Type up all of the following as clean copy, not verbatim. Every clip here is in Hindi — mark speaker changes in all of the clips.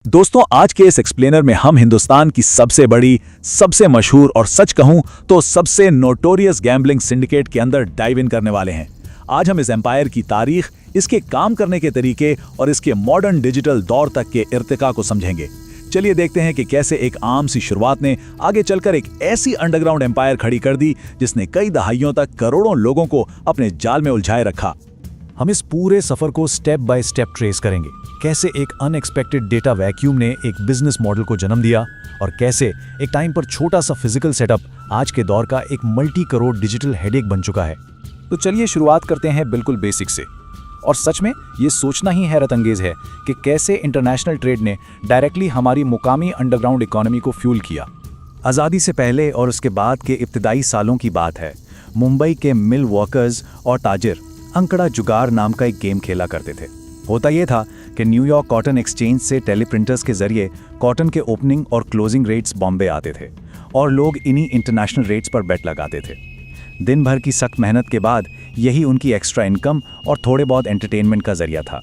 Speaker 1: दोस्तों, आज के इस एक्सप्लेनर में हम हिंदुस्तान की सबसे बड़ी, सबसे मशहूर और सच कहूं तो सबसे नोटोरियस गैम्बलिंग सिंडिकेट के अंदर डाइव इन करने वाले हैं। आज हम इस एम्पायर की तारीख, इसके काम करने के तरीके और इसके मॉडर्न डिजिटल दौर तक के इर्तिका को समझेंगे। चलिए देखते हैं कि कैसे एक आम सी शुरुआत ने आगे चलकर एक ऐसी अंडरग्राउंड एम्पायर खड़ी कर दी जिसने कई दहाइयों तक करोड़ों लोगों को अपने जाल में उलझाए रखा।
Speaker 2: हम इस पूरे सफर को स्टेप बाय स्टेप ट्रेस करेंगे। कैसे एक अनएक्सपेक्टेड डेटा वैक्यूम ने एक बिजनेस मॉडल को जन्म दिया और कैसे एक टाइम पर छोटा सा फिजिकल सेटअप आज के दौर का एक मल्टी करोड़ डिजिटल हेडेक बन चुका है।
Speaker 3: तो चलिए शुरुआत करते हैं बिल्कुल बेसिक से। और सच में ये सोचना ही हैरत अंगेज है कि कैसे इंटरनेशनल ट्रेड ने डायरेक्टली हमारी मुकामी अंडरग्राउंड इकोनॉमी को फ्यूल किया। आज़ादी से पहले और उसके बाद के इब्तिदाई सालों की बात है। मुंबई के मिल वर्कर्स और ताजिर अंकड़ा जुगार नाम का एक गेम खेला करते थे। होता यह था कि न्यूयॉर्क कॉटन एक्सचेंज से टेलीप्रिंटर्स के जरिए कॉटन के ओपनिंग और क्लोजिंग रेट्स बॉम्बे आते थे और लोग इन्हीं इंटरनेशनल रेट्स पर बेट लगाते थे। दिन भर की सख्त मेहनत के बाद यही उनकी एक्स्ट्रा इनकम और थोड़े बहुत एंटरटेनमेंट का जरिया था।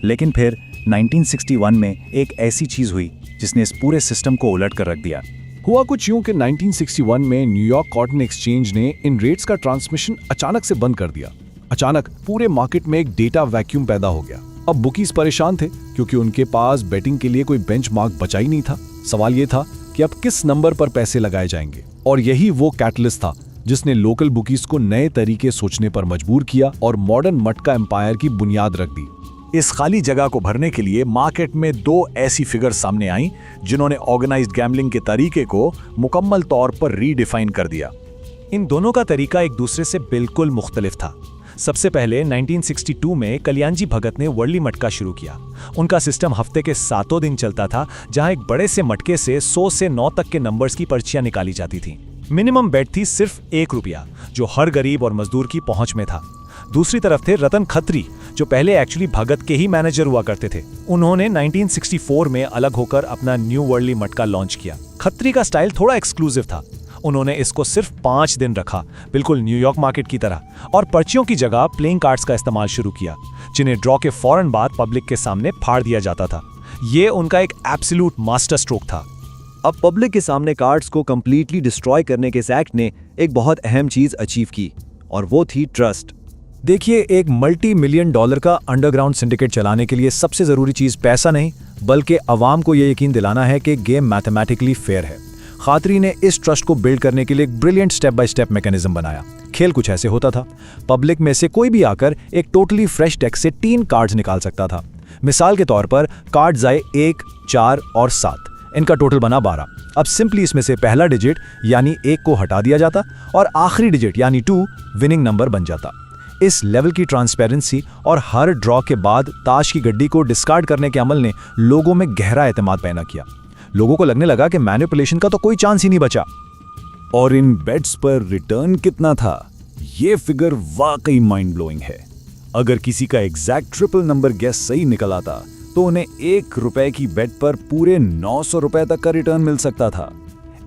Speaker 3: लेकिन फिर 1961 में एक ऐसी चीज़ हुई जिसने इस पूरे सिस्टम को उलट कर रख दिया।
Speaker 2: हुआ कुछ यूं कि 1961 में न्यूयॉर्क कॉटन एक्सचेंज ने इन रेट्स का ट्रांसमिशन अचानक से बंद कर दिया। अचानक पूरे मार्केट में एक डेटा वैक्यूम पैदा हो गया। अब बुकीज परेशान थे क्योंकि उनके पास बेटिंग के लिए कोई बेंचमार्क बचा ही नहीं था। सवाल ये था कि अब किस नंबर पर पैसे लगाए जाएंगे, और यही वो कैटलिस्ट था जिसने लोकल बुकीज को नए तरीके सोचने पर मजबूर किया और मॉडर्न मटका एम्पायर की बुनियाद रख दी।
Speaker 1: इस खाली जगह को भरने के लिए मार्केट में दो ऐसी फिगर सामने आई जिन्होंने ऑर्गेनाइज्ड गैम्बलिंग के तरीके को मुकम्मल तौर पर रीडिफाइन कर दिया।
Speaker 3: इन दोनों का तरीका एक दूसरे से बिल्कुल मुख्तलिफ था। सबसे पहले 1962 में कल्याणजी भगत ने वर्ली मटका शुरू किया। उनका सिस्टम हफ्ते के 7 दिन चलता था, जहां एक बड़े से मटके से 100 से 9 तक के नंबर्स की पर्चियां निकाली जाती थीं। मिनिमम बेट थी सिर्फ 1 रुपया, जो हर गरीब और मजदूर की पहुंच में था। दूसरी तरफ थे रतन खत्री, जो पहले एक्चुअली भगत के ही मैनेजर हुआ करते थे। उन्होंने 1964 में अलग होकर अपना न्यू वर्ली मटका लॉन्च किया। खत्री का स्टाइल थोड़ा एक्सक्लूसिव था। उन्होंने इसको सिर्फ 5 दिन रखा, बिल्कुल न्यूयॉर्क मार्केट की तरह, और पर्चियों की जगह प्लेइंग कार्ड्स का इस्तेमाल शुरू किया, जिन्हें ड्रॉ के फौरन बाद पब्लिक के सामने फाड़ दिया जाता था। ये उनका एक एब्सोल्यूट मास्टर स्ट्रोक था।
Speaker 4: अब पब्लिक के सामने कार्ड्स को कंप्लीटली डिस्ट्रॉय करने के इस एक्ट ने एक बहुत अहम चीज अचीव की, और वो थी ट्रस्ट।
Speaker 2: देखिए, एक मल्टी $1 मिलियन का अंडरग्राउंड सिंडिकेट चलाने के लिए सबसे जरूरी चीज पैसा नहीं, बल्कि अवाम को यह यकीन दिलाना है कि गेम मैथमेटिकली फेयर है। खातरी ने इस ट्रस्ट को बिल्ड करने के लिए एक brilliant step by step mechanism बनाया। खेल कुछ ऐसे होता था। पब्लिक में से कोई भी आकर एक टोटली फ्रेश डेक से 3 कार्ड्स निकाल सकता था। मिसाल के तौर पर कार्ड्स आए 1, 4 और 7। इनका टोटल बना 12। अब सिंपली इसमें से पहला डिजिट यानी 1 को हटा दिया जाता और आखिरी डिजिट यानी 2 विनिंग नंबर बन जाता। इस लेवल की ट्रांसपेरेंसी और हर ड्रॉ के बाद ताश की गड्डी को डिस्कार्ड करने के अमल ने लोगों में गहरा एतमाद पैदा किया। लोगों को लगने लगा कि मैनिपुलेशन का तो कोई चांस ही नहीं बचा।
Speaker 1: और इन बेट्स पर रिटर्न कितना था, ये फिगर वाकई माइंड ब्लोइंग है। अगर किसी का एग्जैक्ट ट्रिपल नंबर गेस सही निकल आता तो उन्हें 1 रुपए की बेट पर पूरे 900 रुपए तक का रिटर्न मिल सकता था।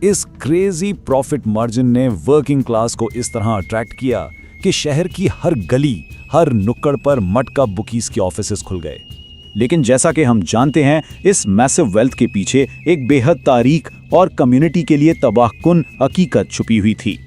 Speaker 1: इस क्रेजी प्रॉफिट मार्जिन ने वर्किंग क्लास को इस तरह अट्रैक्ट किया कि शहर की हर गली, हर नुक्कड़ पर मटका बुकीज के ऑफिसेस खुल गए। लेकिन जैसा कि हम जानते हैं, इस मैसिव वेल्थ के पीछे एक बेहद तारीख और कम्युनिटी के लिए तबाहकुन हकीकत छुपी हुई थी।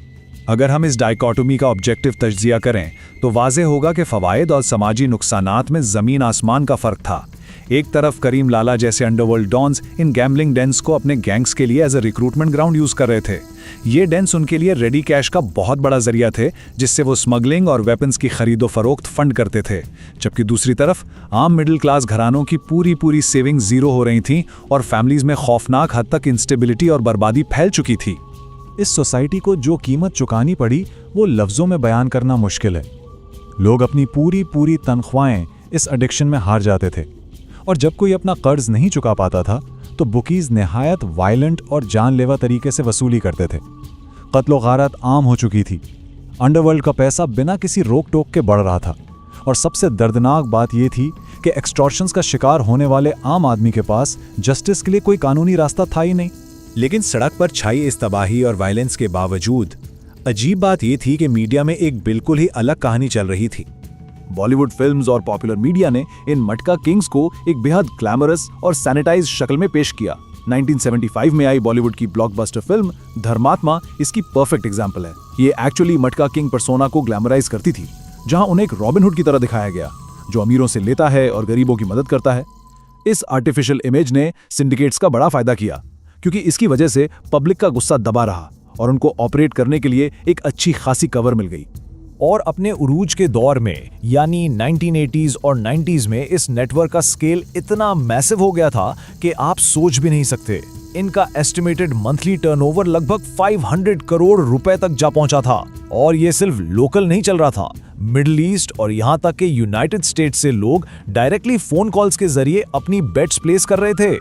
Speaker 2: अगर हम इस डाइकोटोमी का ऑब्जेक्टिव तज्जिया करें तो वाज़े होगा कि फ़वाइद और समाजी नुकसानात में ज़मीन आसमान का फ़र्क था। एक तरफ करीम लाला जैसे underworld dons in gambling dens को अपने गैंग्स के लिए as a recruitment ground use कर रहे थे। ये डेंस उनके लिए रेडी कैश का बहुत बड़ा जरिया थे, जिससे वो स्मगलिंग और वेपन्स की खरीदो फरोख्त फंड करते थे। जबकि दूसरी तरफ आम मिडिल क्लास घरानों की पूरी सेविंग ज़ीरो हो रही थी और फैमिलीज़ में खौफनाक हद तक इंस्टेबिलिटी और बर्बादी फैल चुकी थी। इस सोसाइटी को जो कीमत चुकानी पड़ी वो लफ्ज़ों में बयान करना मुश्किल है। लोग अपनी पूरी तनख्वाहें इस एडिक्शन में हार जाते थे, और जब कोई अपना कर्ज नहीं चुका पाता था तो बुकीज निहायत वायलेंट और जानलेवा तरीके से वसूली करते थे। कत्लो गारत आम हो चुकी थी। अंडरवर्ल्ड का पैसा बिना किसी रोक टोक के बढ़ रहा था, और सबसे दर्दनाक बात यह थी कि एक्सटॉर्शंस का शिकार होने वाले आम आदमी के पास जस्टिस के लिए कोई कानूनी रास्ता था ही नहीं।
Speaker 3: लेकिन सड़क पर छाई इस तबाही और वायलेंस के बावजूद अजीब बात यह थी कि मीडिया में एक बिल्कुल ही अलग कहानी चल रही थी।
Speaker 2: बॉलीवुड फिल्म्स और पॉपुलर मीडिया ने इन मटका किंग्स को एक बेहद ग्लैमरस और सैनिटाइज शक्ल में पेश किया। 1975 में आई बॉलीवुड की ब्लॉकबस्टर फिल्म धर्मात्मा इसकी परफेक्ट एग्जांपल है। ये एक्चुअली मटका किंग पर्सोना को ग्लैमराइज करती थी, जहां उन्हें एक रॉबिनहुड की तरह दिखाया गया, जो अमीरों से लेता है और गरीबों की मदद करता है। इस आर्टिफिशियल इमेज ने सिंडिकेट्स का बड़ा फायदा किया, क्योंकि इसकी वजह से पब्लिक का गुस्सा दबा रहा और उनको ऑपरेट करने के लिए एक अच्छी खासी कवर मिल गई।
Speaker 3: और अपने उरूज के दौर में यानी 1980s और 90s में इस नेटवर्क का स्केल इतना मैसिव हो गया था कि आप सोच भी नहीं सकते। इनका एस्टिमेटेड मंथली टर्नओवर लगभग 500 करोड़ रुपए तक जा पहुंचा था। और ये सिर्फ लोकल नहीं चल रहा था, मिडिल ईस्ट और यहां तक कि यूनाइटेड स्टेट्स से लोग डायरेक्टली फोन कॉल्स के जरिए अपनी बेट्स प्लेस कर रहे थे।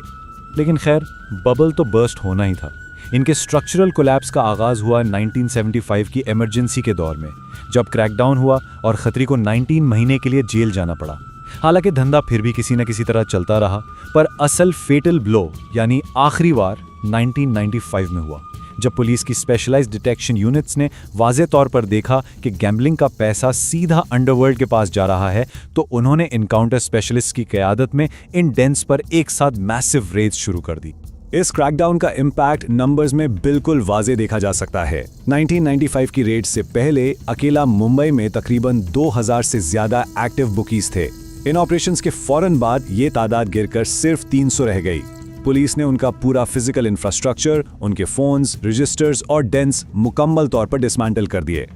Speaker 5: लेकिन खैर, बबल तो बर्स्ट होना ही था। इनके स्ट्रक्चरल कोलैप्स का आगाज हुआ 1975 की इमरजेंसी के दौर में, जब क्रैकडाउन हुआ और खत्री को 19 महीने के लिए जेल जाना पड़ा। हालांकि धंधा फिर भी किसी न किसी तरह चलता रहा, पर असल फेटल ब्लो यानी आखिरी वार 1995 में हुआ, जब पुलिस की स्पेशलाइज्ड डिटेक्शन यूनिट्स ने वाज़े तौर पर देखा कि गैम्बलिंग का पैसा सीधा अंडरवर्ल्ड के पास जा रहा है, तो उन्होंने इनकाउंटर स्पेशलिस्ट की क़यादत में इन डेंस पर एक साथ मैसिव रेड्स शुरू कर दी।
Speaker 2: इस क्रैकडाउन का इम्पैक्ट नंबर्स में बिल्कुल वाज़े देखा जा सकता है। 1995 की रेड से पहले अकेला मुंबई में तकरीबन 2000 से ज्यादा एक्टिव बुकीज थे। इन ऑपरेशंस के फौरन बाद ये तादाद गिरकर सिर्फ 300 रह गई। पुलिस ने उनका पूरा फिजिकल इंफ्रास्ट्रक्चर, उनके फोन्स, रजिस्टर्स और डेंस मुकम्मल तौर पर डिसमेंटल कर दिए।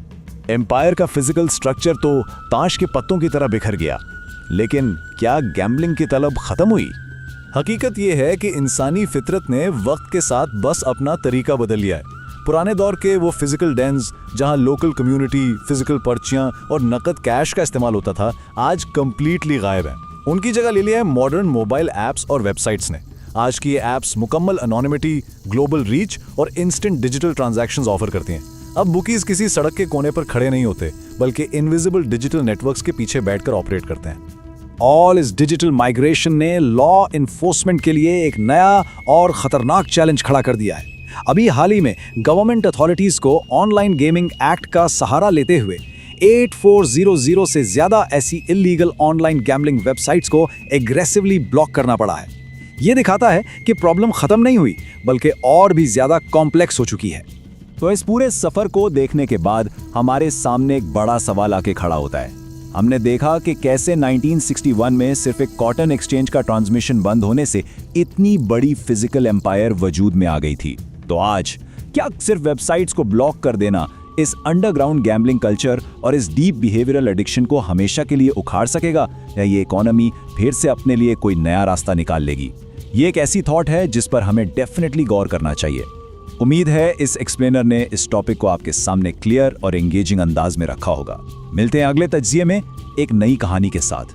Speaker 1: एम्पायर का फिजिकल स्ट्रक्चर तो ताश के पत्तों की तरह बिखर गया, लेकिन क्या गैम्बलिंग की तलब खत्म हुई? हकीकत यह है कि इंसानी फितरत ने वक्त के साथ बस अपना तरीका बदल लिया है। पुराने दौर के वो फिजिकल डेंस जहां लोकल कम्युनिटी, फिजिकल पर्चियां और नकद कैश का इस्तेमाल होता था, आज कंप्लीटली गायब है। उनकी जगह ले लिया है मॉडर्न मोबाइल ऐप्स और वेबसाइट्स ने। आज की ये ऐप्स मुकम्मल एनोनिमिटी, ग्लोबल रीच और इंस्टेंट डिजिटल ट्रांजैक्शंस ऑफर करती हैं। अब बुकीज किसी सड़क के कोने पर खड़े नहीं होते, बल्कि इनविजिबल डिजिटल नेटवर्क्स के पीछे बैठकर ऑपरेट करते हैं।
Speaker 2: ऑल इस डिजिटल माइग्रेशन ने लॉ इन्फोर्समेंट के लिए एक नया और खतरनाक चैलेंज खड़ा कर दिया है। अभी हाल ही में गवर्नमेंट अथॉरिटीज को ऑनलाइन गेमिंग एक्ट का सहारा लेते हुए 8400 से ज्यादा ऐसी इलीगल ऑनलाइन गैम्बलिंग वेबसाइट्स को एग्रेसिवली ब्लॉक करना पड़ा है। ये दिखाता है कि प्रॉब्लम खत्म नहीं हुई, बल्कि और भी ज्यादा कॉम्प्लेक्स हो चुकी है।
Speaker 1: तो इस पूरे सफर को देखने के बाद हमारे सामने एक बड़ा सवाल आके खड़ा होता है। हमने देखा कि कैसे 1961 में सिर्फ एक कॉटन एक्सचेंज का ट्रांसमिशन बंद होने से इतनी बड़ी फिजिकल एम्पायर वजूद में आ गई थी। तो आज क्या सिर्फ वेबसाइट्स को ब्लॉक कर देना इस अंडरग्राउंड गैम्बलिंग कल्चर और इस डीप बिहेवियरल एडिक्शन को हमेशा के लिए उखाड़ सकेगा, या ये इकोनॉमी फिर से अपने लिए कोई नया रास्ता निकाल लेगी? ये एक ऐसी थॉट है जिस पर हमें डेफिनेटली गौर करना चाहिए। उम्मीद है इस एक्सप्लेनर ने इस टॉपिक को आपके सामने क्लियर और एंगेजिंग अंदाज में रखा होगा। मिलते हैं अगले तज्जिए में एक नई कहानी के साथ।